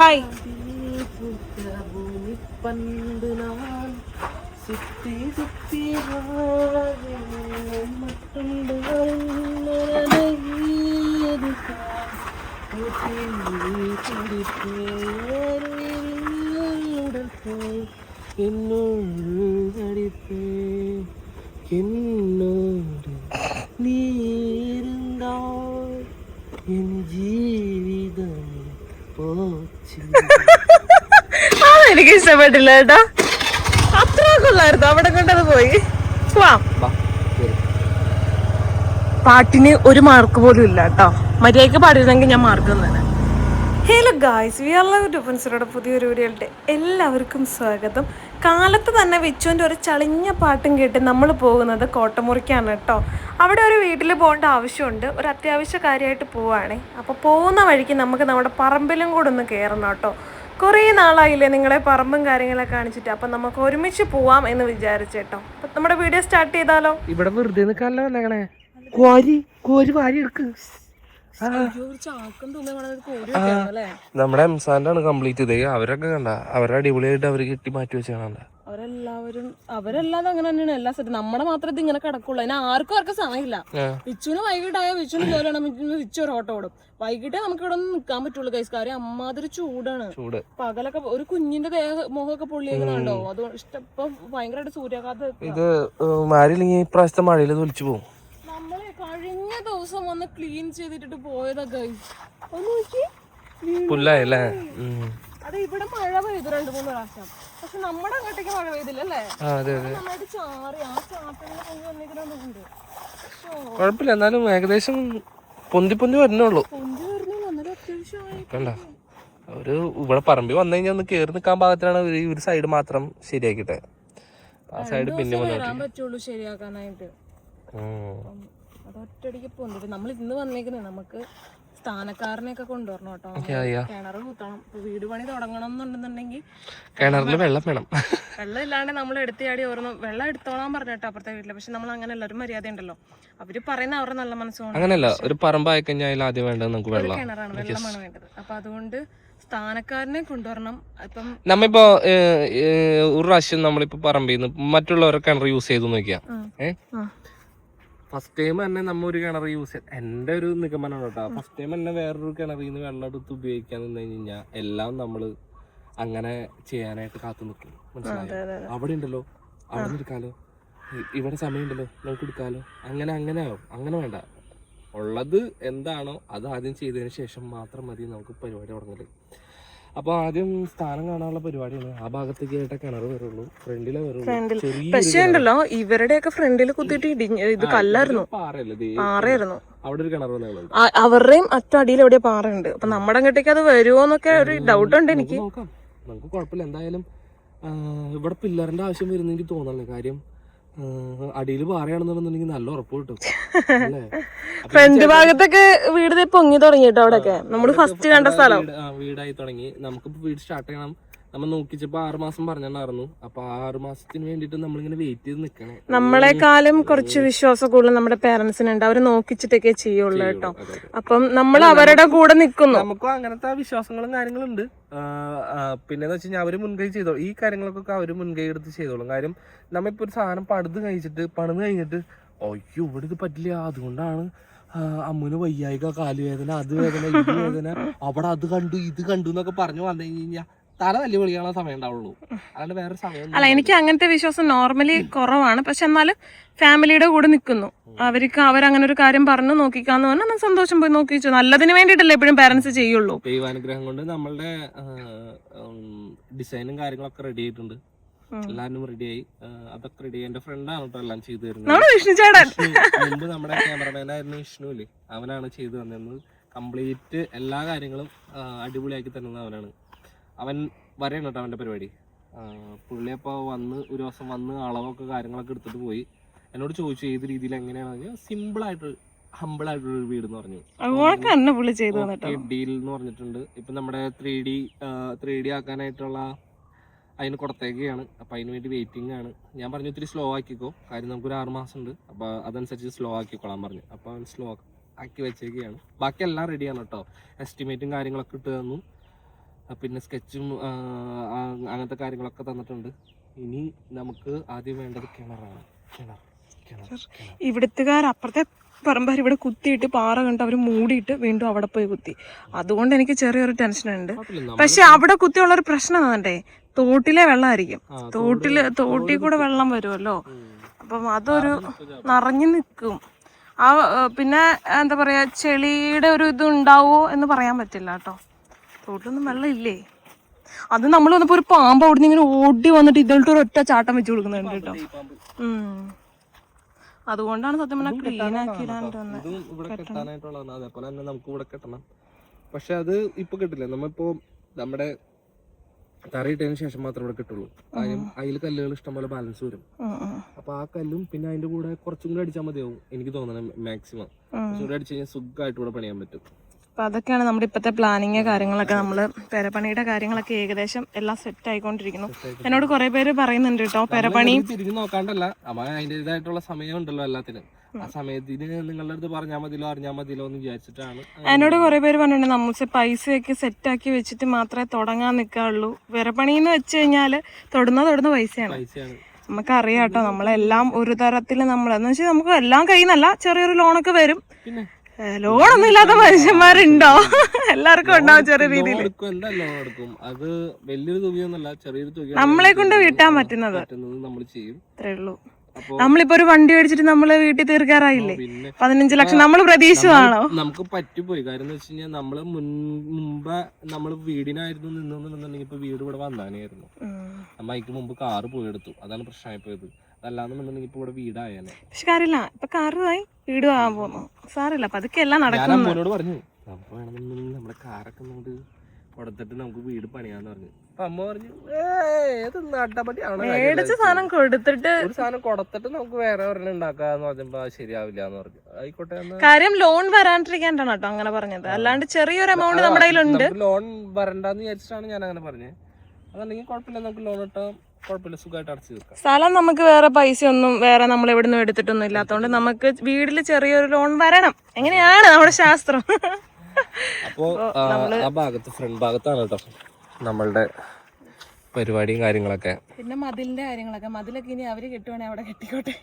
Hi. എനിക്ക് ഇഷ്ടപ്പെട്ടില്ല കേട്ടോ. അത്ര കൊള്ളായിരുന്നു. അവിടെ കൊണ്ടത് പോയി. പാട്ടിന് ഒരു മാർക്ക് പോലും ഇല്ല കേട്ടോ. മര്യാദക്ക് പാടിയിരുന്നെങ്കിൽ ഞാൻ മാർക്ക് തന്നെ. Hello guys, we are love ഡിഫൻസിലൂടെ പുതിയൊരു വീഡിയോയിലെ എല്ലാവർക്കും സ്വാഗതം. കാലത്ത് തന്നെ വിച്ചുവിൻ്റെ ഒരു ചളിഞ്ഞ പാട്ടും കേട്ട് നമ്മൾ പോകുന്നത് കോട്ടമുറിക്കാണ് കേട്ടോ. അവിടെ ഒരു വീട്ടിൽ പോകേണ്ട ആവശ്യമുണ്ട്. ഒരു അത്യാവശ്യ കാര്യമായിട്ട് പോവുകയാണേ. അപ്പോൾ പോകുന്ന വഴിക്ക് നമുക്ക് നമ്മുടെ പറമ്പിലും കൂടെ ഒന്ന് കയറണം കേട്ടോ. കുറേ നാളായില്ലേ നിങ്ങളെ പറമ്പും കാര്യങ്ങളൊക്കെ കാണിച്ചിട്ട്. അപ്പം നമുക്ക് ഒരുമിച്ച് പോവാം എന്ന് വിചാരിച്ചേട്ടോ. അപ്പം നമ്മുടെ വീഡിയോ സ്റ്റാർട്ട് ചെയ്താലോ? ഇവിടെ വെറുതെ നിൽക്കാനല്ലോ വന്നേക്കണേ. കോരി വാരി എടുക്ക്. നമ്മുടെ എംസാൻഡാണ് കംപ്ലീറ്റ് ചെയ്തേ. അവരൊക്കെ കണ്ട അവരെ അടിപൊളിയായിട്ട് അവര് കെട്ടി മാറ്റി വെച്ചാണ്. അവരെല്ലാം അങ്ങനെ തന്നെയാണ്. എല്ലാ സെറ്റും നമ്മുടെ മാത്രം ഇത് ഇങ്ങനെ കിടക്കുള്ളൂ. അതിന് ആർക്കും സമയമില്ല. വിച്ചുവിന് വൈകിട്ടായ വിച്ചുവിന് ജോലിയാണ്. വിച്ചു ഒരു ഓട്ടോ ഓടും. വൈകിട്ടേ നമുക്ക് ഇവിടെ ഒന്നും നിൽക്കാൻ പറ്റുള്ളൂ കൈസ്. കാര്യം അമ്മാതിരി ചൂടാണ്. പകലൊക്കെ ഒരു കുഞ്ഞിന്റെ മുഖമൊക്കെ പൊള്ളിയേക്കുന്നുണ്ടോ. അത് ഇഷ്ടം ഭയങ്കരമായിട്ട് സൂര്യാഘാതം. ഇത് മാരില്ലെങ്കിൽ ഇപ്രാവശ്യത്തെ മഴയിൽ തൊലിച്ചു പോകും. നമ്മള് കഴിഞ്ഞ ദിവസം വന്ന് ക്ലീൻ ചെയ്തിട്ട് പോയതാ ഗൈസ്. പുല്ലായല്ലേ? അതെ, ഇവിടെ മഴ പെയ്തു 2-3 പ്രാവശ്യം. പക്ഷെ നമ്മുടെ അങ്ങോട്ടേക്ക് മഴ പെയ്തില്ലല്ലേ? നന്നായിട്ട് ചാറി. ആ ചാട്ടങ്ങൾ പൊങ്ങി വന്നിട്ടുണ്ട്. കുഴപ്പമില്ല, എന്നാലും ഏകദേശം പൊന്തി വരുന്നുള്ളൂ. കണ്ട ഒരു ഇവിടെ പറമ്പി വന്നു കഴിഞ്ഞാൽ ഒന്ന് കേറി നിൽക്കാൻ പാകത്തിലാണ് ഒരു സൈഡ് മാത്രം ശരിയാക്കിട്ടെ. ആ സൈഡ് പിന്നെ വരാൻ പറ്റുള്ളൂ ശരിയാക്കാനായിട്ട്. അതൊറ്റടിക്ക് പൊന്തിട്ട് നമ്മൾ ഇന്ന് വന്നേക്കുന്നത് നമുക്ക് സ്ഥാനക്കാരനെയൊക്കെ കൊണ്ടുവരണം കേട്ടോ. കിണറ് കുത്തണം. വീട് പണി തുടങ്ങണം എന്നുണ്ടെന്നുണ്ടെങ്കിൽ കിണറിൽ വെള്ളം വേണം. വെള്ളം ഇല്ലാണ്ട് നമ്മൾ എടുത്തിയാടി ഓർന്നു വെള്ളം എടുത്തോളാൻ പറഞ്ഞിട്ടോ അപ്പുറത്തെ വീട്ടില്. പക്ഷെ നമ്മൾ അങ്ങനെ എല്ലാവരും മര്യാദ ഉണ്ടല്ലോ. അവര് പറയുന്ന അവരുടെ നല്ല മനസ്സുകൊണ്ട് അങ്ങനെയല്ല. ഒരു പറമ്പായി കഴിഞ്ഞാൽ ആദ്യം വേണ്ടത് നമുക്ക് വെള്ളം, കിണറാണ്, വെള്ളമാണ് വേണ്ടത്. അപ്പൊ അതുകൊണ്ട് സ്ഥാനക്കാരനെ കൊണ്ടുവരണം. ഇപ്പം നമ്മിപ്പോ ഒരു പ്രാവശ്യം നമ്മളിപ്പോ പറമ്പിന്ന് മറ്റുള്ളവരെ കിണർ യൂസ് ചെയ്തു നോക്കിയാ, ഫസ്റ്റ് ടൈം തന്നെ നമ്മ ഒരു കിണർ യൂസ് ചെയ്യാൻ എന്റെ ഒരു നിഗമനമാണ് കേട്ടോ. ഫസ്റ്റ് ടൈം തന്നെ വേറൊരു കിണറിൽ നിന്ന് വെള്ളം എടുത്ത് ഉപയോഗിക്കാൻ നിന്ന് കഴിഞ്ഞാൽ എല്ലാം നമ്മള് അങ്ങനെ ചെയ്യാനായിട്ട് കാത്തു നിൽക്കും. മനസ്സിലായോ? അവിടെ ഉണ്ടല്ലോ, അവിടെ എടുക്കാലോ, ഇവിടെ സമയമുണ്ടല്ലോ, നമുക്ക് എടുക്കാലോ, അങ്ങനെയാവും. അങ്ങനെ വേണ്ട. ഉള്ളത് എന്താണോ അത് ആദ്യം ചെയ്തതിന് ശേഷം മാത്രം മതി നമുക്ക് പരിപാടി തുടങ്ങല്. അപ്പൊ ആദ്യം സ്ഥാനം കാണാനുള്ള പരിപാടിയാണ്. ആ ഭാഗത്തേക്ക് ആയിട്ട് കിണർ വരുള്ളൂ, ഫ്രണ്ടിലെ വരുള്ളൂ. പക്ഷേ ഉണ്ടല്ലോ, ഇവരുടെയൊക്കെ ഫ്രണ്ടിൽ കുത്തിയിട്ട് ഇത് കല്ലായിരുന്നു, പാറയായിരുന്നു. അവിടെ ഒരു കിണർ വന്നു. അവരുടെയും അറ്റടിയിൽ എവിടെ പാറയുണ്ട്. അപ്പൊ നമ്മുടെ അങ്ങോട്ടേക്ക് അത് വരുമോന്നൊക്കെ ഒരു ഡൗട്ട് ഉണ്ട് എനിക്ക്. നമുക്ക് കുഴപ്പമില്ല. എന്തായാലും ഇവിടെ പില്ലറിന്റെ ആവശ്യം വരുന്ന എനിക്ക് തോന്നല്ലേ. കാര്യം അടിയിൽ പാറയാണെന്നുണ്ടെന്നുണ്ടെങ്കിൽ നല്ല ഉറപ്പ് കിട്ടും. ഫ്രണ്ട് ഭാഗത്തൊക്കെ വീട് പൊങ്ങി തുടങ്ങിട്ടോ. അവിടെയൊക്കെ നമ്മള് ഫസ്റ്റ് കണ്ട സ്ഥലം വീടായി തുടങ്ങി. നമുക്കിപ്പോ വീട് സ്റ്റാർട്ട് ചെയ്യണം. നമ്മൾ നോക്കിച്ചപ്പോ 6 മാസം പറഞ്ഞിട്ടുണ്ടായിരുന്നു. അപ്പൊ 6 മാസത്തിന് വേണ്ടിട്ട് നമ്മളിങ്ങനെ വെയിറ്റ് ചെയ്ത് നിൽക്കണം. നമ്മളെക്കാളും കുറച്ച് വിശ്വാസം കൂടുതൽ നമ്മുടെ പേരൻസിനുണ്ട്. അവര് നോക്കിച്ചിട്ടൊക്കെ ചെയ്യുള്ളൂ കേട്ടോ. അപ്പം നമ്മൾ അവരുടെ കൂടെ നിൽക്കുന്നു. നമുക്കും അങ്ങനത്തെ വിശ്വാസങ്ങളും കാര്യങ്ങളും ഉണ്ട്. പിന്നെന്ന് വെച്ച് കഴിഞ്ഞാൽ അവര് മുൻകൈ ചെയ്തോളും. ഈ കാര്യങ്ങൾക്കൊക്കെ അവര് മുൻകൈ എടുത്ത് ചെയ്തോളും. കാര്യം നമ്മിപ്പോ ഒരു സാധനം പണിത് കഴിഞ്ഞിട്ട് അയ്യോ ഇവിടെ ഇത് പറ്റില്ല, അതുകൊണ്ടാണ് അമ്മന് വയ്യായിക, കാലുവേദന, അത് വേദന, ഇത് വേദന, അവിടെ അത് കണ്ടു ഇത് കണ്ടു എന്നൊക്കെ പറഞ്ഞു വന്നു കഴിഞ്ഞാൽ തല തല്ലി വിളിക്കാനുള്ള സമയം ഉണ്ടാവുള്ളൂ. അല്ലാണ്ട് വേറെ സമയം അല്ല. എനിക്ക് അങ്ങനത്തെ വിശ്വാസം നോർമലി കുറവാണ്. പക്ഷെ എന്നാലും ഫാമിലിയുടെ കൂടെ നിൽക്കുന്നു. അവരങ്ങനെ ഒരു കാര്യം പറഞ്ഞു നോക്കിക്കാന്ന് പറഞ്ഞാൽ സന്തോഷം പോയി നോക്കിച്ചു. നല്ലതിന് വേണ്ടിയിട്ടല്ലേ എപ്പോഴും പാരന്റ്സ് ചെയ്യുള്ളൂ. ദൈവാനുഗ്രഹം കൊണ്ട് നമ്മളുടെ ഡിസൈനും കാര്യങ്ങളൊക്കെ റെഡി ആയിട്ടുണ്ട്. എല്ലാരും റെഡിയായി. അതൊക്കെ റെഡിയായി. എന്റെ ഫ്രണ്ടാണ് കേട്ടോ എല്ലാം ചെയ്തു തരുന്നത്. മുമ്പ് നമ്മുടെ ക്യാമറമാനായിരുന്നു വിഷ്ണുല്ലേ, അവനാണ് ചെയ്തു തന്നത്. കംപ്ലീറ്റ് എല്ലാ കാര്യങ്ങളും അടിപൊളിയാക്കി തരുന്നത് അവനാണ്. അവൻ വരെയാണ് കേട്ടോ അവന്റെ പരിപാടി. പുള്ളിയപ്പോ ഒരു ദിവസം വന്ന് അളവൊക്കെ കാര്യങ്ങളൊക്കെ എടുത്തിട്ട് പോയി. എന്നോട് ചോദിച്ചു ഏത് രീതിയിൽ എങ്ങനെയാണെന്ന്. സിമ്പിൾ ആയിട്ട് ഹമ്പിൾ ആയിട്ടുള്ള ഒരു വീട് എന്ന് പറഞ്ഞു. ഡീൽ എന്ന് പറഞ്ഞിട്ടുണ്ട്. ഇപ്പൊ നമ്മുടെ 3D ആക്കാനായിട്ടുള്ള അതിന് കൊടുത്തേക്കാണ്. അപ്പൊ അതിന് വേണ്ടി വെയിറ്റിംഗ് ആണ്. ഞാൻ പറഞ്ഞു ഇത്തിരി സ്ലോ ആക്കിക്കോ, കാര്യം നമുക്കൊരു 6 മാസം ഉണ്ട്. അപ്പൊ അതനുസരിച്ച് സ്ലോ ആക്കിക്കോളാൻ പറഞ്ഞു. അപ്പൊ അവൻ സ്ലോ ആക്കി വെച്ചേക്കാണ്. ബാക്കി എല്ലാം റെഡിയാണ് കേട്ടോ. എസ്റ്റിമേറ്റും കാര്യങ്ങളൊക്കെ ഇട്ട് തന്നു. പിന്നെ സ്കെച്ചും അങ്ങനത്തെ കാര്യങ്ങളൊക്കെ തന്നിട്ടുണ്ട്. ഇനി നമുക്ക് ആദ്യം വേണ്ടത് കിണറാണ്. ഇവിടുത്തുകാർ അപ്പുറത്തെ പറമ്പാർ ഇവിടെ കുത്തിയിട്ട് പാറ കണ്ട് അവർ മൂടിയിട്ട് വീണ്ടും അവിടെ പോയി കുത്തി. അതുകൊണ്ട് എനിക്ക് ചെറിയൊരു ടെൻഷനുണ്ട്. പക്ഷെ അവിടെ കുത്തിയുള്ളൊരു പ്രശ്നം എന്താണ്ടേ, തോട്ടിലെ വെള്ളമായിരിക്കും. തോട്ടിൽ കൂടെ വെള്ളം വരുമല്ലോ, അപ്പം അതൊരു നിറഞ്ഞു നിൽക്കും. പിന്നെ എന്താ പറയാ, ചെളിയുടെ ഒരു ഇത് ഉണ്ടാവോ എന്ന് പറയാൻ പറ്റില്ല കേട്ടോ. തോട്ടിലൊന്നും വെള്ളം ഇല്ലേ. അത് നമ്മൾ വന്നപ്പോ ഒരു പാമ്പ് അവിടുന്ന് ഇങ്ങനെ ഓടി വന്നിട്ട് ഇതിലോട്ട് ഒരു ഒറ്റ ചാട്ടം വെച്ച് കൊടുക്കുന്നുണ്ട് കേട്ടോ. അതുകൊണ്ടാണ് സത്യം പറഞ്ഞാൽ ക്ലീൻ ആക്കിയിടാൻ. അതേപോലെ തന്നെ നമുക്ക് ഇവിടെ കെട്ടണം. പക്ഷെ അത് ഇപ്പൊ കിട്ടില്ല. നമ്മളിപ്പോ നമ്മുടെ തറയിട്ടതിന് ശേഷം മാത്രമേ ഇവിടെ കിട്ടുള്ളൂ. കാര്യം അതിൽ കല്ലുകൾ ഇഷ്ടംപോലെ ബാലൻസ് വരും. അപ്പൊ ആ കല്ലും പിന്നെ അതിന്റെ കൂടെ കുറച്ചും കൂടി അടിച്ചാൽ മതിയാവും എനിക്ക് തോന്നണം. മാക്സിമം കുറച്ചും കൂടി അടിച്ചു കഴിഞ്ഞാൽ സുഖമായിട്ട് ഇവിടെ പണിയാൻ പറ്റും. അപ്പൊ അതൊക്കെയാണ് നമ്മുടെ ഇപ്പോഴത്തെ പ്ലാനിങ് കാര്യങ്ങളൊക്കെ. നമ്മള് പെരപ്പണിയുടെ കാര്യങ്ങളൊക്കെ ഏകദേശം എല്ലാം സെറ്റ് ആയിക്കൊണ്ടിരിക്കുന്നു. എന്നോട് കുറെ പേര് പറയുന്നുണ്ട് കേട്ടോ പെരപ്പണി തിരിഞ്ഞു നോക്കാണ്ടല്ല, അതിൻ്റെതായിട്ടുള്ള സമയം ഉണ്ടല്ലോ എല്ലാത്തിനും. ആ സമയത്തിന് നിങ്ങളുടെ അടുത്ത് പറഞ്ഞാൽ മതിയല്ലോ അറിഞ്ഞാൽ മതിയല്ലോ എന്ന് വിചാരിച്ചിട്ടാണ്. എന്നോട് കുറെ പേര് പറഞ്ഞിട്ടുണ്ട് നമ്മൾ പൈസയൊക്കെ സെറ്റ് ആക്കി വെച്ചിട്ട് മാത്രമേ തുടങ്ങാൻ നിൽക്കാറുള്ളൂ. പെരപ്പണി എന്ന് വെച്ച് കഴിഞ്ഞാല് തൊടുന്ന പൈസയാണ്. നമുക്കറിയാം കേട്ടോ. നമ്മളെല്ലാം ഒരു തരത്തിൽ നമ്മളെന്ന് വെച്ചാൽ നമുക്ക് എല്ലാം കഴിയുന്നല്ല, ചെറിയൊരു ലോണൊക്കെ വരും. ലോണൊന്നും ഇല്ലാത്ത മനുഷ്യന്മാരുണ്ടോ? എല്ലാവർക്കും ഉണ്ടാവും ചെറിയ രീതിയിൽ. അത് വലിയൊരു തുകയൊന്നുമല്ല, ചെറിയൊരു തുക നമ്മളെ കൊണ്ട് വീട്ടാൻ പറ്റുന്നത് നമ്മൾ ചെയ്യും. അത്രേ ഉള്ളൂ. നമ്മളിപ്പോ ഒരു വണ്ടി മേടിച്ചിട്ട് നമ്മള് വീട്ടിൽ തീർക്കാറായില്ലേ? 15 ലക്ഷം നമ്മൾ പ്രതീക്ഷിച്ചതാണോ? നമുക്ക് പറ്റിപ്പോയി. കാര്യം എന്ന് വെച്ച് കഴിഞ്ഞാൽ നമ്മള് മുമ്പ് നമ്മള് വീടിനായിരുന്നു നിന്നുണ്ടെന്നുണ്ടെങ്കിൽ ഇപ്പൊ വീട് ഇവിടെ വന്നാനായിരുന്നു. നമ്മ അതിക്ക് മുമ്പ് കാറ് പോയെടുത്തു, അതാണ് പ്രശ്നമായി പോയത്. അതല്ലാന്നുണ്ടെങ്കിൽ ഇപ്പൊ ഇവിടെ വീടായാലേ. പക്ഷെ കാര്യമില്ല, ഇപ്പൊ കാറുമായി വീട് ആകാൻ പോകുന്നു. സാറില്ല, പതുക്കെ എല്ലാം നടക്കും. ഞാൻ അമ്മോനോട് പറഞ്ഞു നമുക്ക് വേണമെന്നുണ്ടെങ്കിൽ നമ്മുടെ കാറൊക്കെ നമുക്ക് കൊടുത്തിട്ട് നമുക്ക് വീട് പണിയാന്ന് പറഞ്ഞു. അപ്പൊ അമ്മ പറഞ്ഞു മേടിച്ച സാധനം കൊടുത്തിട്ട് ഒരു സാധനം കൊടുത്തിട്ട് നമുക്ക് വേറെ ഒരെണ്ണം ഉണ്ടാക്കാന്ന് പറഞ്ഞപ്പോ ശരിയാവില്ല എന്ന് പറഞ്ഞു. ആയിക്കോട്ടെ, കാര്യം ലോൺ വരാണ്ടിരിക്കാണ്ടാണ് കേട്ടോ അങ്ങനെ പറഞ്ഞത്. അല്ലാണ്ട് ചെറിയൊരു എമൗണ്ട് നമ്മുടെ കയ്യിലുണ്ട്. ലോൺ വരണ്ടെന്ന് വിചാരിച്ചിട്ടാണ് ഞാൻ അങ്ങനെ പറഞ്ഞത്. അതല്ലെങ്കിൽ കുഴപ്പമില്ല, നമുക്ക് ലോൺ ഇട്ടാൽ കുഴപ്പമില്ല, സുഖമായിട്ട് അടച്ചു തീർക്കാം. സ്ഥലം നമുക്ക് വേറെ പൈസ ഒന്നും വേറെ നമ്മൾ എവിടുന്നും എടുത്തിട്ടൊന്നും ഇല്ലാത്തതുകൊണ്ട് നമുക്ക് വീട്ടിൽ ചെറിയൊരു ലോൺ വരണം. എങ്ങനെയാണ് നമ്മുടെ ശാസ്ത്രം. അപ്പോ ആ ഭാഗത്ത് ഫ്രണ്ട് ഭാഗത്താണ് കേട്ടോ നമ്മളുടെ പരിപാടിയും കാര്യങ്ങളൊക്കെ. പിന്നെ മതിലിന്റെ കാര്യങ്ങളൊക്കെ, മതിലൊക്കെ ഇനി അവര് കെട്ടുവാണെങ്കിൽ അവിടെ കെട്ടിക്കോട്ടെ.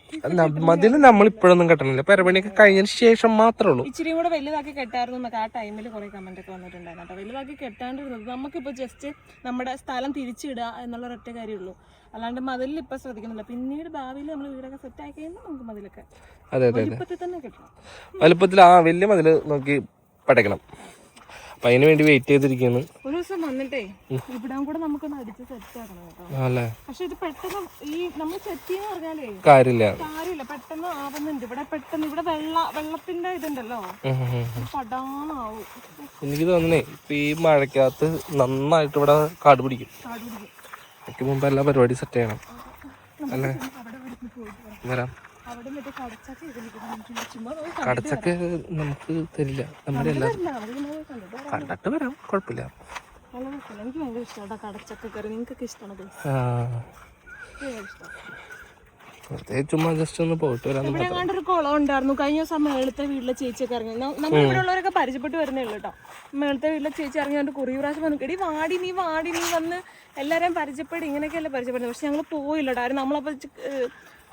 മതില് നമ്മൾ ഇപ്പോഴൊന്നും കെട്ടണില്ല, പരിപാടിയൊക്കെ കഴിഞ്ഞതിന് ശേഷം മാത്രമേ ഉള്ളൂ. ഇച്ചിരി കൂടെ വലുതാക്കി കെട്ടായിരുന്നു എന്നൊക്കെ ആ ടൈമിൽ കുറെ കമന്റ് ഒക്കെ വന്നിട്ടുണ്ടായിരുന്നു കേട്ടോ. വലുതാക്കി കെട്ടാണ്ടിരുന്നത് നമുക്കിപ്പോ ജസ്റ്റ് നമ്മുടെ സ്ഥലം തിരിച്ചിടുക എന്നുള്ള ഒരൊറ്റ കാര്യമുള്ളൂ. അല്ലാണ്ട് മതിലിൽ ഇപ്പൊ ശ്രദ്ധിക്കുന്നില്ല. പിന്നീട് ഭാവിയിൽ നമ്മൾ വീടൊക്കെ സെറ്റ് ആക്കി കഴിയുമ്പോൾ നമുക്ക് മതിലൊക്കെ വലുപ്പത്തിൽ തന്നെ കെട്ടണം. വലുപ്പത്തിൽ ആ വലിയ മതില് നോക്കി പടയ്ക്കണം. അപ്പൊ അതിന് വേണ്ടി വെയിറ്റ് ചെയ്തിരിക്കുന്നു. ഒരു ദിവസം വന്നിട്ടേ ഇവിടെ കൂടെ നമുക്കൊന്ന് അടിച്ച് സെറ്റ് ആക്കണം കേട്ടോ. പക്ഷെ ഇത് പെട്ടെന്ന് ഈ നമ്മൾ സെറ്റ് എന്ന് പറഞ്ഞാലേ കാര്യമില്ല, പെട്ടെന്ന് ആവുന്നുണ്ട്. ഇവിടെ പെട്ടെന്ന് ഇവിടെ വെള്ളത്തിന്റെ ഇതുണ്ടല്ലോ, പടാണാവും. എനിക്ക് തോന്നുന്നേ ഇപ്പൊ ഈ മഴക്കകത്ത് നന്നായിട്ട് ഇവിടെ കാട് പിടിക്കും. എനിക്ക് മുമ്പ് എല്ലാ പരിപാടി സെറ്റ് ചെയ്യണം അല്ലേ. വരാം. കടച്ചൊക്കെ നമുക്ക് തരില്ല, നമ്മുടെ എല്ലാവരും കണ്ടിട്ട് വരാം, കുഴപ്പമില്ല. എനിക്ക് ഭയങ്കര ഇഷ്ടമാണ് കടച്ചക്ക കറി. നിങ്ങൾക്കൊക്കെ ഇഷ്ടമാണോ? ചുമ്മാ ജസ്റ്റ് ഒന്ന് പോയിട്ട് വരാം. ഇവിടെ ഒരു കുളം ഉണ്ടായിരുന്നു. കഴിഞ്ഞ ദിവസം മേളത്തെ വീട്ടിലെ ചേച്ചിയൊക്കെ ഇറങ്ങി. നമ്മൾ ഇവിടെ ഉള്ളവരൊക്കെ പരിചയപ്പെട്ട് വരുന്നേ ഉള്ളൂ കേട്ടോ. മേളത്തെ വീട്ടിലെ ചേച്ചി ഇറങ്ങി കൊണ്ട് കുറേ പ്രാവശ്യം വന്നു, എടി വാടി നീ വന്ന് എല്ലാവരെയും പരിചയപ്പെടി, ഇങ്ങനെയൊക്കെയല്ലേ പരിചയപ്പെടുന്നത്. പക്ഷെ ഞങ്ങൾ പോയില്ല കേട്ടോ. ആരും നമ്മളപ്പോൾ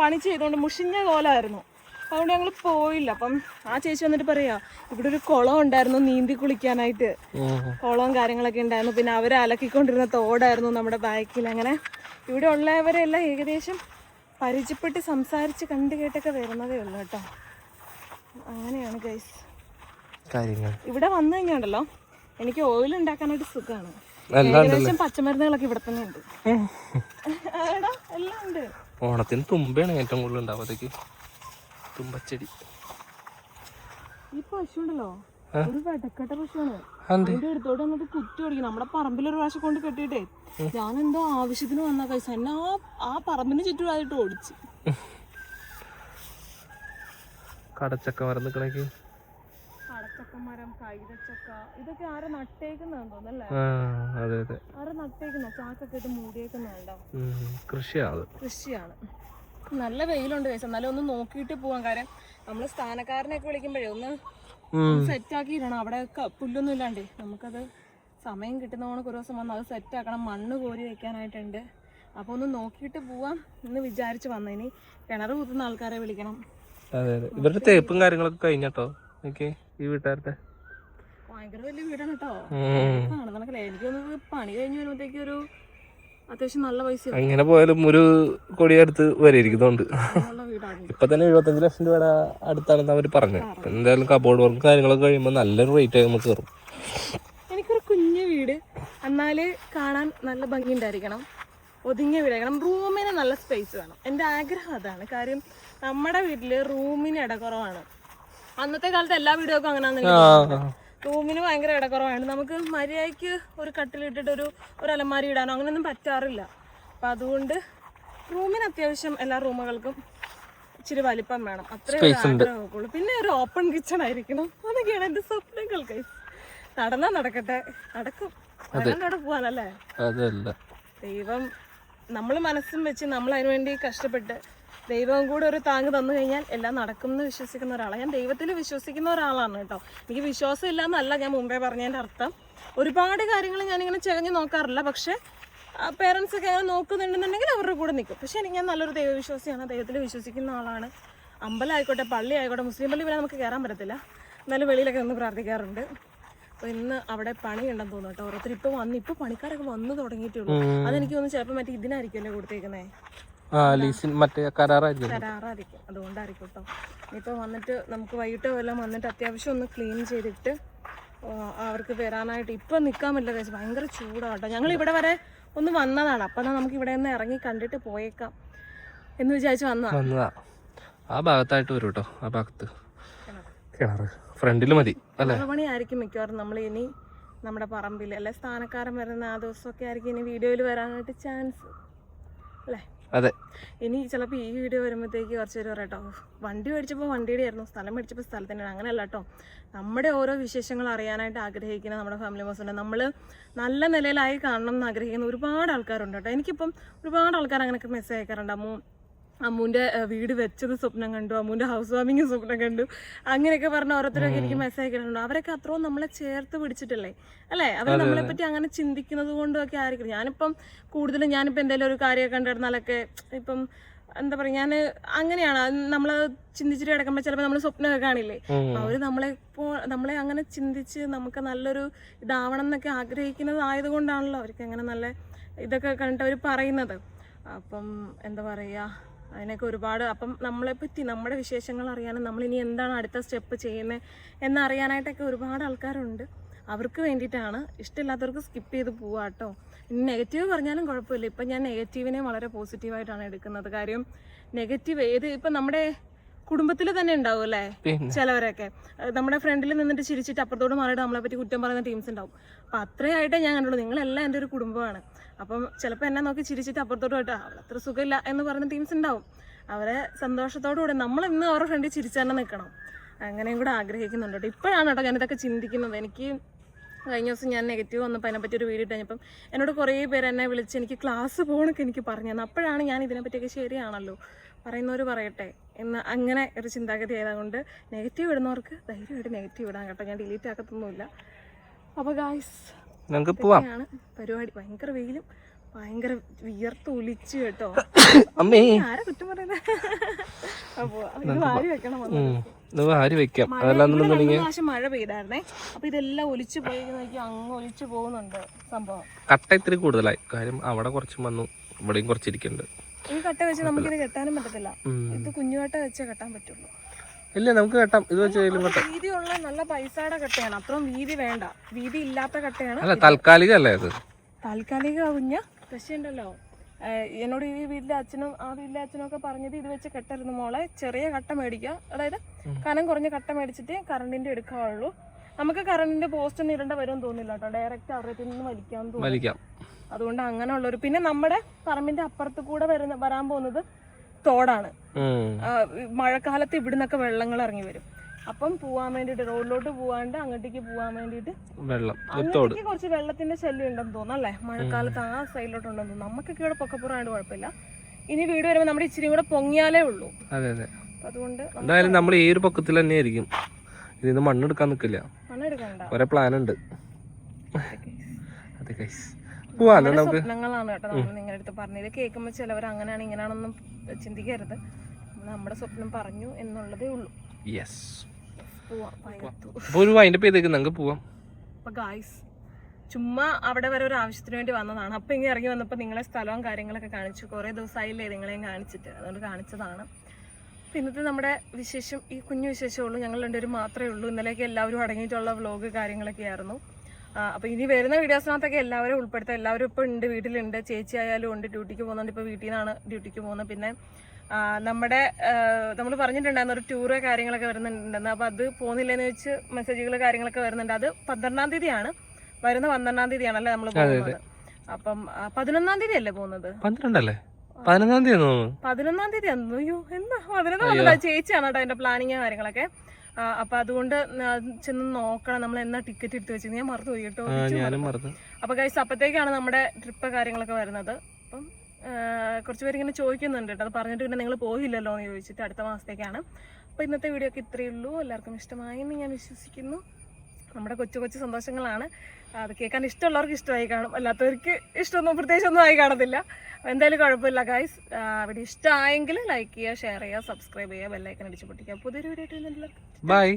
പണി ചെയ്തുകൊണ്ട് മുഷിഞ്ഞ കോലമായിരുന്നു. അതുകൊണ്ട് ഞങ്ങൾ പോയില്ല. അപ്പം ആ ചേച്ചി വന്നിട്ട് പറയാ ഇവിടെ ഒരു കുളം ഉണ്ടായിരുന്നു നീന്തി കുളിക്കാനായിട്ട്. കുളവും കാര്യങ്ങളൊക്കെ ഉണ്ടായിരുന്നു. പിന്നെ അവർ അലക്കിക്കൊണ്ടിരുന്ന തോടായിരുന്നു നമ്മുടെ ബാക്കിൽ. അങ്ങനെ ഇവിടെ ഉള്ളവരെല്ലാം ഏകദേശം പരിചയപ്പെട്ട് സംസാരിച്ച് കണ്ടു കേട്ടൊക്കെ വരുന്നതേ ഉള്ളൂ കേട്ടോ. അങ്ങനെയാണ് ഗൈസ് കാര്യങ്ങൾ. ഇവിടെ വന്നു കഴിഞ്ഞാണ്ടല്ലോ എനിക്ക് ഓയിൽ ഉണ്ടാക്കാനായിട്ട് സുഖമാണ്. ഏകദേശം പച്ചമരുന്നുകളൊക്കെ ഇവിടെ തന്നെ ഉണ്ട്. എല്ലാം ഉണ്ട്. ഓണത്തിന് തുമ്പയാണ് ഏറ്റവും കൂടുതൽ ഉണ്ടാവത്തേക്ക്, തുമ്പച്ചെടി. ഈ പശു ഉണ്ടല്ലോ, ഒരു വെടക്കെട്ട പശുവാണ്. അതിന്റെ അടുത്തോട്ട് വന്നിട്ട് കുത്തി ഓടിക്കും. നമ്മുടെ പറമ്പിലൊരു പ്രാവശ്യം കൊണ്ട് കെട്ടിയിട്ടേ ഞാൻ എന്തോ ആവശ്യത്തിന് വന്ന കൈസ എന്നെ ആ പറമ്പിന് ചുറ്റുമായിട്ട് ഓടിച്ച്. കടച്ചക്ക മരം നിക്കണേക്ക്, കടച്ചക്കമരം, കൈതച്ചക്ക, ഇതൊക്കെ ആരെ നട്ടേക്കുന്നതാന്ന് തോന്നല്ലേ? ആരെ നട്ടേക്കുന്ന ചാക്കൊക്കെ ഇട്ട് മൂടിയേക്കുന്നുണ്ടോ? കൃഷിയാണ്. നല്ല വെയിലുണ്ട് കൈസ. എന്നാലും ഒന്ന് നോക്കിയിട്ട് പോവാൻ. കാര്യം നമ്മള് സ്ഥാനക്കാരനെയൊക്കെ വിളിക്കുമ്പോഴേ ഒന്ന് സെറ്റ് ആക്കിയിടണം. അവിടെ പുല്ലൊന്നും ഇല്ലാണ്ടേ നമുക്കത് സമയം കിട്ടുന്നവണക്ക് ഒരു ദിവസം വന്ന് അത് സെറ്റാക്കണം, മണ്ണ് കോരി വെക്കാനായിട്ടുണ്ട്. അപ്പോൾ ഒന്ന് നോക്കിയിട്ട് പോവാം എന്ന് വിചാരിച്ച് വന്നു. ഇനി കിണർ കുത്തുന്ന ആൾക്കാരെ വിളിക്കണം. അതെ അതെ, ഇവരുടെ തേപ്പും കാര്യങ്ങളൊക്കെ കഴിഞ്ഞോ ഈ വീട്ടുകാരുടെ? ഭയങ്കര വലിയ വീടാണ് കേട്ടോ. കാണുന്നല്ലേ, എനിക്ക് തോന്നുന്നത് പണി കഴിഞ്ഞ് വരുമ്പോഴത്തേക്ക് ഒരു അത്യാവശ്യം നല്ല പൈസ അങ്ങനെ പോയാലും ഒരു കൊടിയടുത്ത് വരെയിരിക്കുന്നുണ്ട്. ഇപ്പൊ തന്നെ 75 ലക്ഷം രൂപയുടെ അടുത്താണെന്ന് അവർ പറഞ്ഞു. എന്തായാലും കബോർഡ് വർക്ക് കാര്യങ്ങളൊക്കെ കഴിയുമ്പോൾ നല്ലൊരു റേറ്റ് ആയി നമുക്ക് കയറും. എനിക്കൊരു കുഞ്ഞു വീട്, എന്നാല് കാണാൻ നല്ല ഭംഗി ഉണ്ടായിരിക്കണം, ഒതുങ്ങിയ വീടായിരിക്കണം, റൂമിന് നല്ല സ്പേസ് വേണം. എൻ്റെ ആഗ്രഹം അതാണ്. കാര്യം നമ്മുടെ വീട്ടില് റൂമിന് ഇടക്കുറവാണ്. അന്നത്തെ കാലത്ത് എല്ലാ വീടുകൾക്കും അങ്ങനെ റൂമിന് ഭയങ്കര ഇടക്കുറവാണ്. നമുക്ക് മര്യാദയ്ക്ക് ഒരു കട്ടിലിട്ടിട്ട് ഒരു അലമാരി ഇടാനോ അങ്ങനെയൊന്നും പറ്റാറില്ല. അപ്പം അതുകൊണ്ട് റൂമിന് അത്യാവശ്യം എല്ലാ റൂമുകൾക്കും ഇച്ചിരി വലിപ്പം വേണം, അത്രേ ആഗ്രഹമുള്ളൂ. പിന്നെ ഒരു ഓപ്പൺ കിച്ചൺ ആയിരിക്കണം. അതൊക്കെയാണ് എൻ്റെ സ്വപ്നങ്ങൾ. നടന്നാ നടക്കട്ടെ, നടക്കും. അവിടെ പോവാനല്ലേ ദൈവം നമ്മൾ മനസ്സും വെച്ച് നമ്മൾ അതിനു വേണ്ടി കഷ്ടപ്പെട്ട് ദൈവം കൂടെ ഒരു താങ്ങ് തന്നു കഴിഞ്ഞാൽ എല്ലാം നടക്കും എന്ന് വിശ്വസിക്കുന്ന ഒരാളാണ് ഞാൻ. ദൈവത്തിൽ വിശ്വസിക്കുന്ന ഒരാളാണ് കേട്ടോ. എനിക്ക് വിശ്വാസം ഇല്ല എന്നല്ല ഞാൻ മുമ്പേ പറഞ്ഞതിൻ്റെ അർത്ഥം. ഒരുപാട് കാര്യങ്ങൾ ഞാനിങ്ങനെ ചെകഞ്ഞ് നോക്കാറില്ല. പക്ഷേ പേരൻസൊക്കെ അങ്ങനെ നോക്കുന്നുണ്ടെന്നുണ്ടെങ്കിൽ അവരുടെ കൂടെ നിൽക്കും. പക്ഷേ എനിക്ക് ഞാൻ നല്ലൊരു ദൈവവിശ്വാസിയാണ്, ദൈവത്തിൽ വിശ്വസിക്കുന്ന ആളാണ്. അമ്പലം ആയിക്കോട്ടെ, പള്ളി ആയിക്കോട്ടെ, മുസ്ലിം പള്ളി വരെ നമുക്ക് കയറാൻ പറ്റത്തില്ല, എന്നാലും വെളിയിലൊക്കെ നിന്ന് പ്രാർത്ഥിക്കാറുണ്ട്. അപ്പോൾ ഇന്ന് അവിടെ പണി ഉണ്ടെന്ന് തോന്നുന്നു കേട്ടോ. ഓരോരുത്തർ ഇപ്പോൾ പണിക്കാരൊക്കെ വന്ന് തുടങ്ങിയിട്ടുള്ളൂ. അതെനിക്ക് തോന്നുന്നു ചിലപ്പോൾ മറ്റേ ഇതിനായിരിക്കുമല്ലേ കൊടുത്തേക്കുന്നത്, കരാറായിരിക്കും. അതുകൊണ്ടായിരിക്കും കേട്ടോ. ഇനിയിപ്പോൾ വന്നിട്ട് നമുക്ക് വൈകിട്ടോ എല്ലാം വന്നിട്ട് അത്യാവശ്യം ഒന്ന് ക്ലീൻ ചെയ്തിട്ട് അവർക്ക് വരാനായിട്ട് ഇപ്പം നിൽക്കാൻ പറ്റില്ല. കഴിച്ച് ഭയങ്കര ചൂടാട്ടോ. ഞങ്ങൾ ഇവിടെ വരെ ഒന്ന് വന്നതാണ്. അപ്പം നമുക്ക് ഇവിടെ നിന്ന് ഇറങ്ങി കണ്ടിട്ട് പോയേക്കാം എന്ന് വിചാരിച്ച് വന്നതാ. ആ ഭാഗത്തായിട്ട് വരും കേട്ടോ, ആ ഭാഗത്ത് കിണറ് ഫ്രണ്ടിൽ മതി അല്ലേ. പണിയായിരിക്കും മിക്കവാറും നമ്മൾ ഇനി നമ്മുടെ പറമ്പിൽ അല്ലെ സ്ഥാനക്കാരൻ വരുന്ന ആ ദിവസമൊക്കെ ആയിരിക്കും ഇനി വീഡിയോയിൽ വരാനായിട്ട് ചാൻസ് അല്ലേ. അതെ, ഇനി ചിലപ്പോൾ ഈ വീഡിയോ വരുമ്പോഴത്തേക്ക് കുറച്ച് പേര് പറയട്ടോ, വണ്ടി മേടിച്ചപ്പോൾ വണ്ടിയുടെ ആയിരുന്നു, സ്ഥലം മേടിച്ചപ്പോൾ സ്ഥലത്തിൻ്റെ. അങ്ങനെയല്ല കേട്ടോ, നമ്മുടെ ഓരോ വിശേഷങ്ങൾ അറിയാനായിട്ട് ആഗ്രഹിക്കുന്ന നമ്മുടെ ഫാമിലി മെമ്പേഴ്സുണ്ട്. നമ്മൾ നല്ല നിലയിലായി കാണണം എന്ന് ആഗ്രഹിക്കുന്ന ഒരുപാട് ആൾക്കാരുണ്ട് കേട്ടോ. എനിക്കിപ്പം ഒരുപാട് ആൾക്കാർ അങ്ങനെയൊക്കെ മെസ്സേജ് അയക്കാറുണ്ട്. അമ്മൂൻ്റെ വീട് വെച്ചത് സ്വപ്നം കണ്ടു, അമ്മൂൻ്റെ ഹൗസ് വാമിങ് സ്വപ്നം കണ്ടു, അങ്ങനെയൊക്കെ പറഞ്ഞ ഓരോരുത്തരൊക്കെ എനിക്ക് മെസ്സേജ് അയക്കാറുണ്ട്. അവരൊക്കെ അത്രയും നമ്മളെ ചേർത്ത് പിടിച്ചിട്ടില്ലേ അല്ലേ. അവർ നമ്മളെപ്പറ്റി അങ്ങനെ ചിന്തിക്കുന്നത് കൊണ്ടൊക്കെ ആയിരിക്കും. ഞാനിപ്പം കൂടുതലും എന്തെങ്കിലും ഒരു കാര്യമൊക്കെ കണ്ടിരുന്നാലൊക്കെ ഇപ്പം എന്താ പറയുക, ഞാൻ അങ്ങനെയാണ്. നമ്മൾ ചിന്തിച്ചിട്ട് കിടക്കുമ്പോൾ ചിലപ്പോൾ നമ്മൾ സ്വപ്നമൊക്കെ കാണില്ലേ, അവർ നമ്മളെ അങ്ങനെ ചിന്തിച്ച് നമുക്ക് നല്ലൊരു ഇതാവണം എന്നൊക്കെ ആഗ്രഹിക്കുന്നത് ആയതുകൊണ്ടാണല്ലോ അവർക്ക് അങ്ങനെ നല്ല ഇതൊക്കെ കണ്ടിട്ട് അവർ പറയുന്നത്. അപ്പം എന്താ പറയുക, അതിനൊക്കെ ഒരുപാട്. അപ്പം നമ്മളെപ്പറ്റി നമ്മുടെ വിശേഷങ്ങൾ അറിയാനും നമ്മളിനി എന്താണ് അടുത്ത സ്റ്റെപ്പ് ചെയ്യുന്നത് എന്നറിയാനായിട്ടൊക്കെ ഒരുപാട് ആൾക്കാരുണ്ട്. അവർക്ക് വേണ്ടിയിട്ടാണ്. ഇഷ്ടമില്ലാത്തവർക്ക് സ്കിപ്പ് ചെയ്ത് പോവാം കേട്ടോ. ഇനി നെഗറ്റീവ് പറഞ്ഞാലും കുഴപ്പമില്ല. ഇപ്പം ഞാൻ നെഗറ്റീവിനെ വളരെ പോസിറ്റീവായിട്ടാണ് എടുക്കുന്നത്. കാര്യം നെഗറ്റീവ് ഇപ്പം നമ്മുടെ കുടുംബത്തിൽ തന്നെ ഉണ്ടാവും അല്ലേ ചിലവരൊക്കെ. നമ്മുടെ ഫ്രണ്ടിൽ നിന്നിട്ട് ചിരിച്ചിട്ട് അപ്പുറത്തോട് മാറിയിട്ട് നമ്മളെ പറ്റി കുറ്റം പറയുന്ന ടീംസ് ഉണ്ടാവും. അപ്പം അത്രയായിട്ടേ ഞാൻ കണ്ടുള്ളൂ. നിങ്ങളെല്ലാം എൻ്റെ ഒരു കുടുംബമാണ്. അപ്പം ചിലപ്പോൾ എന്നെ നോക്കി ചിരിച്ചിട്ട് അപ്പുറത്തോട്ട് പോയിട്ട് അവളത്ര സുഖമില്ല എന്ന് പറയുന്ന ടീംസ് ഉണ്ടാവും. അവരെ സന്തോഷത്തോടുകൂടെ നമ്മൾ ഇന്ന് അവരുടെ ഫ്രണ്ടിൽ ചിരിച്ചു തന്നെ നിൽക്കണം, അങ്ങനെയും കൂടെ ആഗ്രഹിക്കുന്നുണ്ട് കേട്ടോ. ഇപ്പോഴാണ് കേട്ടോ ഞാനിതൊക്കെ ചിന്തിക്കുന്നത്. എനിക്ക് കഴിഞ്ഞ ദിവസം ഞാൻ നെഗറ്റീവ് വന്നപ്പോൾ അതിനെപ്പറ്റി ഒരു വീഡിയോ ഇട്ടപ്പം എന്നോട് കുറേ പേര് എന്നെ വിളിച്ച് എനിക്ക് ക്ലാസ് പോകണമൊക്കെ എനിക്ക് പറഞ്ഞു തന്നു. അപ്പോഴാണ് ഞാൻ ഇതിനെപ്പറ്റിയൊക്കെ ശരിയാണല്ലോ പറയുന്നവർ പറയട്ടെ എന്ന് അങ്ങനെ ഒരു ചിന്താഗതി ആയതുകൊണ്ട് നെഗറ്റീവ് ഇടുന്നവർക്ക് ധൈര്യമായിട്ട് നെഗറ്റീവ് ഇടാൻ കേട്ടോ. ഞാൻ ഡിലീറ്റ് ആക്കത്തൊന്നുമില്ല. അപ്പോൾ ഗായ്സ് ആണ് പരിപാടി. ഭയങ്കര വെയിലും ഭയങ്കര വിയർത്ത് ഒലിച്ചു കേട്ടോ. ആരാ കുറ്റം പറയുന്നത്? അപ്പോൾ ഇത് വാരി വെക്കണം. മഴ പെയ്തായിരുന്നേ, അപ്പൊ ഇതെല്ലാം ഒലിച്ചു പോയി നോക്കി അങ്ങ് ഒലിച്ചു പോകുന്നുണ്ട് സംഭവം. കട്ട ഇത്തിരി കൂടുതലായി. കാര്യം അവിടെ കുറച്ച് വന്നു, ഇവിടെയും കുറച്ചിരിക്കുന്നുണ്ട്. ഈ കട്ട വെച്ച് നമുക്കിത് കെട്ടാനും പറ്റത്തില്ല. ഇത് കുഞ്ഞുകട്ട വെച്ചേ കെട്ടാൻ പറ്റുള്ളൂ. ഇല്ല, നമുക്ക് കെട്ടാം. ഇത് വെച്ച് വീതിയുള്ള നല്ല പൈസയുടെ കട്ടയാണ്. അത്രയും വീതി വേണ്ട, വീതി ഇല്ലാത്ത കട്ടയാണ്. അല്ല, താൽക്കാലികല്ലേ അത്? താൽക്കാലിക കുഞ്ഞ. പക്ഷേ ഉണ്ടല്ലോ, എന്നോട് ഈ വീട്ടിലെ അച്ഛനും ആ വീട്ടിലെ അച്ഛനും ഒക്കെ പറഞ്ഞത് ഇത് വെച്ച് കെട്ടരുന്നു മോളെ, ചെറിയ കട്ട മേടിക്കുക, അതായത് കനം കുറഞ്ഞ കട്ട മേടിച്ചിട്ട് കറണ്ടിന്റെ എടുക്കാവുള്ളൂ. നമുക്ക് കറണ്ടിന്റെ പോസ്റ്റ് ഒന്നും ഇടേണ്ട വരുമെന്ന് തോന്നില്ല കേട്ടോ. ഡയറക്റ്റ് അവരുടെ നിന്ന് വലിക്കാമെന്ന് തോന്നും. അതുകൊണ്ട് അങ്ങനെയുള്ളൊരു. പിന്നെ നമ്മുടെ പറമ്പിന്റെ അപ്പുറത്ത് കൂടെ വരാൻ പോകുന്നത് തോടാണ്. മഴക്കാലത്ത് ഇവിടുന്നൊക്കെ വെള്ളങ്ങൾ ഇറങ്ങി വരും. അപ്പം പോവാൻ വേണ്ടിട്ട് റോഡിലോട്ട് പോവാണ്ട് അങ്ങോട്ടേക്ക് പോവാൻ വേണ്ടിട്ട് അങ്ങോട്ടേക്ക് കുറച്ച് വെള്ളത്തിന്റെ ശല്യം ഉണ്ടെന്ന് തോന്നുന്നു അല്ലേ. മഴക്കാലത്ത് ആ സൈഡിലോട്ട് ഉണ്ടെന്ന് തോന്നുന്നു. നമുക്കൊക്കെ ഇവിടെ പൊക്കപ്പുറമായിട്ട് കുഴപ്പമില്ല. ഇനി വീട് വരുമ്പോൾ നമ്മുടെ ഇച്ചിരി കൂടെ പൊങ്ങിയാലേ ഉള്ളൂ. അതുകൊണ്ട് എന്തായാലും നമ്മൾ ഈ ഒരു പൊക്കത്തിൽ തന്നെ ആയിരിക്കും. ഇതിന് മണ്ണെടുക്കാൻ നിൽക്കില്ല, മണ്ണെടുക്കണ്ട, ഒരേ പ്ലാൻ ഉണ്ട്. അതെ ഗൈസ് പോവാല്ലോ നമുക്ക്. സ്വപ്നങ്ങളാണ് കേട്ടോ നമ്മൾ നിങ്ങളുടെ അടുത്ത് പറഞ്ഞത്. കേൾക്കുമ്പോൾ ചിലവർ അങ്ങനെയാണ് ഇങ്ങനെയാണെന്നും ചിന്തിക്കരുത്. നമ്മുടെ സ്വപ്നം പറഞ്ഞു എന്നുള്ളതേ ഉള്ളൂ. യെസ് പോവാം. അപ്പോൾ ഒരു വൈൻഡപ്പ് ചെയ്തേക്ക് നമുക്ക് പോവാം. അപ്പോൾ ഗായ്സ് ചുമ്മാ അവിടെ വരെ ഒരു ആവശ്യത്തിന് വേണ്ടി വന്നതാണ്. അപ്പം ഇങ്ങനെ ഇറങ്ങി വന്നപ്പോൾ നിങ്ങളെ സ്ഥലവും കാര്യങ്ങളൊക്കെ കാണിച്ചു. കുറേ ദിവസമായില്ലേ നിങ്ങളെയും കാണിച്ചിട്ട്, അതുകൊണ്ട് കാണിച്ചതാണ്. അപ്പോൾ ഇന്നത്തെ നമ്മുടെ വിശേഷം ഈ കുഞ്ഞു വിശേഷമുള്ളൂ. ഞങ്ങൾ രണ്ടുപേരും മാത്രമേ ഉള്ളൂ. ഇന്നലെയൊക്കെ എല്ലാവരും അടങ്ങിയിട്ടുള്ള വ്ലോഗ് കാര്യങ്ങളൊക്കെ ആയിരുന്നു. അപ്പോൾ ഇനി വരുന്ന വീഡിയോസിനകത്തൊക്കെ എല്ലാവരും ഉൾപ്പെടുത്താം. എല്ലാവരും ഇപ്പോൾ ഉണ്ട്, വീട്ടിലുണ്ട്. ചേച്ചി ആയാലും ഉണ്ട്, ഡ്യൂട്ടിക്ക് പോകുന്നുണ്ട്. ഇപ്പോൾ വീട്ടിൽ നിന്നാണ് ഡ്യൂട്ടിക്ക് പോകുന്നത്. പിന്നെ നമ്മുടെ നമ്മൾ പറഞ്ഞിട്ടുണ്ടായിരുന്നു ഒരു ടൂറ് കാര്യങ്ങളൊക്കെ വരുന്നുണ്ടെന്ന്. അപ്പോൾ അത് പോകുന്നില്ലെന്ന് വെച്ച് മെസ്സേജുകൾ കാര്യങ്ങളൊക്കെ വരുന്നുണ്ട്. അത് 12-ാം തീയതിയാണ് വരുന്ന. 12-ാം തീയതിയാണല്ലേ നമ്മൾ പോകുന്നത്. അപ്പം 11-ാം തീയതി അല്ലേ പോകുന്നത്? 11-ാം തീയതി 11-ാം തീയതി ആയിരുന്നു. അയ്യോ എന്താ 11-ാം ചേച്ചിയാണ് കേട്ടോ അതിന്റെ പ്ലാനിങ് കാര്യങ്ങളൊക്കെ. അപ്പൊ അതുകൊണ്ട് ചെന്ന് നോക്കണം നമ്മൾ എന്നാ ടിക്കറ്റ് എടുത്ത് വെച്ചത്. ഞാൻ മറന്നുപോയി കേട്ടോ. അപ്പൊ ഗൈസ് അപ്പത്തേക്കാണ് നമ്മുടെ ട്രിപ്പ് കാര്യങ്ങളൊക്കെ വരുന്നത്. അപ്പം കുറച്ച് പേര് ഇങ്ങനെ ചോദിക്കുന്നുണ്ട് കേട്ടോ. അത് പറഞ്ഞിട്ട് പിന്നെ നിങ്ങൾ പോയില്ലല്ലോ എന്ന് ചോദിച്ചിട്ട്. അടുത്ത മാസത്തേക്കാണ്. അപ്പോൾ ഇന്നത്തെ വീഡിയോ ഒക്കെ ഇത്രയേ ഉള്ളൂ. എല്ലാവർക്കും ഇഷ്ടമായി എന്ന് ഞാൻ വിശ്വസിക്കുന്നു. നമ്മുടെ കൊച്ചു കൊച്ചു സന്തോഷങ്ങളാണ്. അത് കേൾക്കാൻ ഇഷ്ടമുള്ളവർക്ക് ഇഷ്ടമായി കാണും, അല്ലാത്തവർക്ക് ഇഷ്ടമൊന്നും പ്രത്യേകിച്ചൊന്നും ആയി കാണത്തില്ല. എന്തായാലും കുഴപ്പമില്ല ഗൈസ്. വീഡിയോ ഇഷ്ടമായെങ്കിൽ ലൈക്ക് ചെയ്യുക, ഷെയർ ചെയ്യുക, സബ്സ്ക്രൈബ് ചെയ്യുക, ബെല്ലൈക്കൻ അടിച്ച് പൊട്ടിക്കുക. പുതിയൊരു വീഡിയോ ആയിട്ട് എല്ലാവർക്കും ബൈ.